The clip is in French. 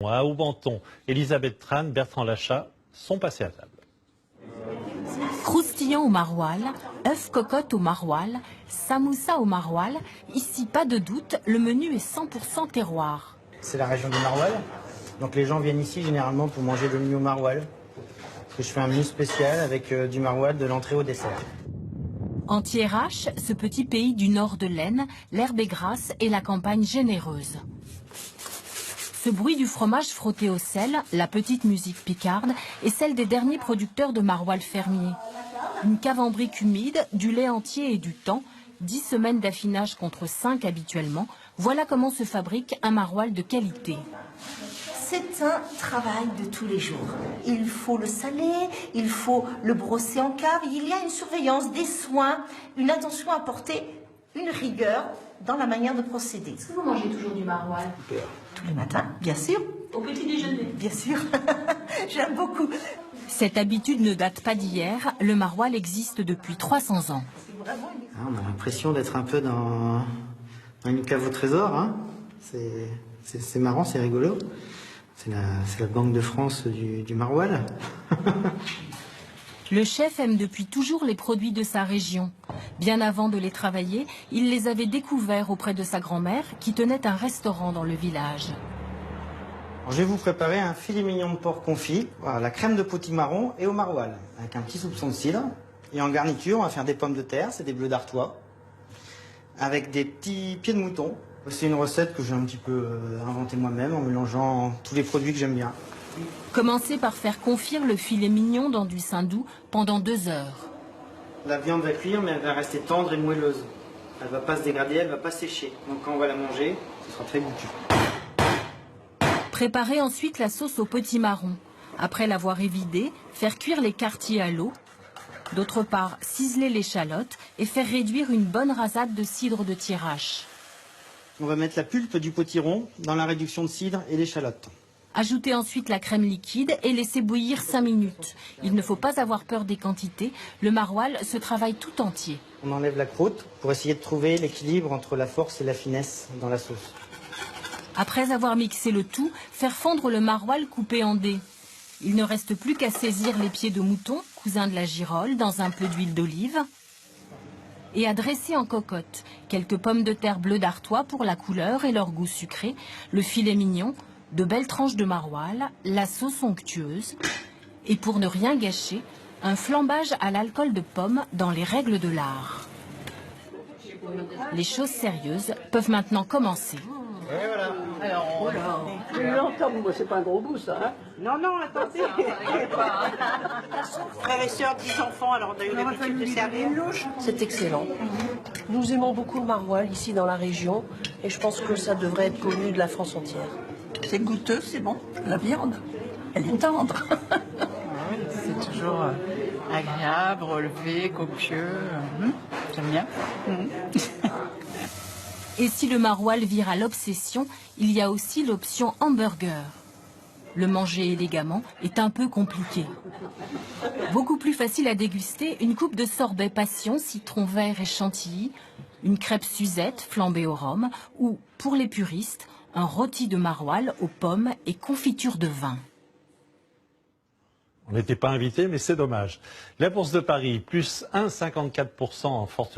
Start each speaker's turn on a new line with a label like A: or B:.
A: À Aubenton, Elisabeth Tran, Bertrand Lachat sont passés à table.
B: Croustillant au maroilles, œufs cocottes au maroilles, samoussa au maroilles, ici pas de doute, le menu est 100% terroir.
C: C'est la région du maroilles, donc les gens viennent ici généralement pour manger le menu au maroilles. Parce que je fais un menu spécial avec du maroilles de l'entrée au dessert.
B: En Thiérache, ce petit pays du nord de l'Aisne, l'herbe est grasse et la campagne généreuse. Ce bruit du fromage frotté au sel, la petite musique picarde, est celle des derniers producteurs de maroilles fermiers. Une cave en briques humide, du lait entier et du thon, 10 semaines d'affinage contre 5 habituellement, voilà comment se fabrique un maroilles de qualité.
D: C'est un travail de tous les jours. Il faut le saler, il faut le brosser en cave, il y a une surveillance, des soins, une attention à porter, une rigueur dans la manière de procéder.
B: Est-ce que vous mangez toujours du maroilles?
D: Tous les matins, bien sûr.
B: Au petit déjeuner?
D: Bien sûr, j'aime beaucoup.
B: Cette habitude ne date pas d'hier, le maroilles existe depuis 300 ans.
C: On a l'impression d'être un peu dans une cave au trésor. Hein. C'est marrant, c'est rigolo. C'est la Banque de France du maroilles.
B: Le chef aime depuis toujours les produits de sa région. Bien avant de les travailler, il les avait découverts auprès de sa grand-mère qui tenait un restaurant dans le village.
C: Alors, je vais vous préparer un filet mignon de porc confit, voilà, la crème de potimarron et au maroilles, avec un petit soupçon de cidre. Et en garniture, on va faire des pommes de terre, c'est des bleus d'Artois, avec des petits pieds de mouton. C'est une recette que j'ai un petit peu inventée moi-même en mélangeant tous les produits que j'aime bien.
B: Commencez par faire confire le filet mignon dans du saindoux pendant 2 heures.
C: La viande va cuire, mais elle va rester tendre et moelleuse. Elle ne va pas se dégrader, elle ne va pas sécher. Donc quand on va la manger, ce sera très goûteux.
B: Préparez ensuite la sauce au potimarron. Après l'avoir évidée, faire cuire les quartiers à l'eau. D'autre part, ciseler l'échalote et faire réduire une bonne rasade de cidre de Thiérache.
C: On va mettre la pulpe du potiron dans la réduction de cidre et l'échalote.
B: Ajoutez ensuite la crème liquide et laissez bouillir 5 minutes. Il ne faut pas avoir peur des quantités. Le maroilles se travaille tout entier.
C: On enlève la croûte pour essayer de trouver l'équilibre entre la force et la finesse dans la sauce.
B: Après avoir mixé le tout, faire fondre le maroilles coupé en dés. Il ne reste plus qu'à saisir les pieds de mouton, cousin de la girole, dans un peu d'huile d'olive et à dresser en cocotte. Quelques pommes de terre bleu d'Artois pour la couleur et leur goût sucré, le filet mignon, de belles tranches de maroilles, la sauce onctueuse et pour ne rien gâcher, un flambage à l'alcool de pomme dans les règles de l'art. Les choses sérieuses peuvent maintenant commencer.
C: Et voilà.
E: Alors, longtemps, moi, c'est pas un gros bout, ça. Hein.
F: Non, non, attendez. Frères et sœurs, 10 enfants, alors on a eu l'habitude de servir.
E: C'est excellent. Nous aimons beaucoup le maroilles ici dans la région et je pense que ça devrait être connu de la France entière.
F: C'est goûteux, c'est bon. La viande, elle est tendre.
G: C'est toujours agréable, relevé, copieux. J'aime bien.
B: Et si le maroilles vire à l'obsession, il y a aussi l'option hamburger. Le manger élégamment est un peu compliqué. Beaucoup plus facile à déguster, une coupe de sorbet passion, citron vert et chantilly, une crêpe Suzette flambée au rhum ou, pour les puristes, un rôti de maroilles aux pommes et confiture de vin.
A: On n'était pas invités, mais c'est dommage. La Bourse de Paris, plus 1,54% en forte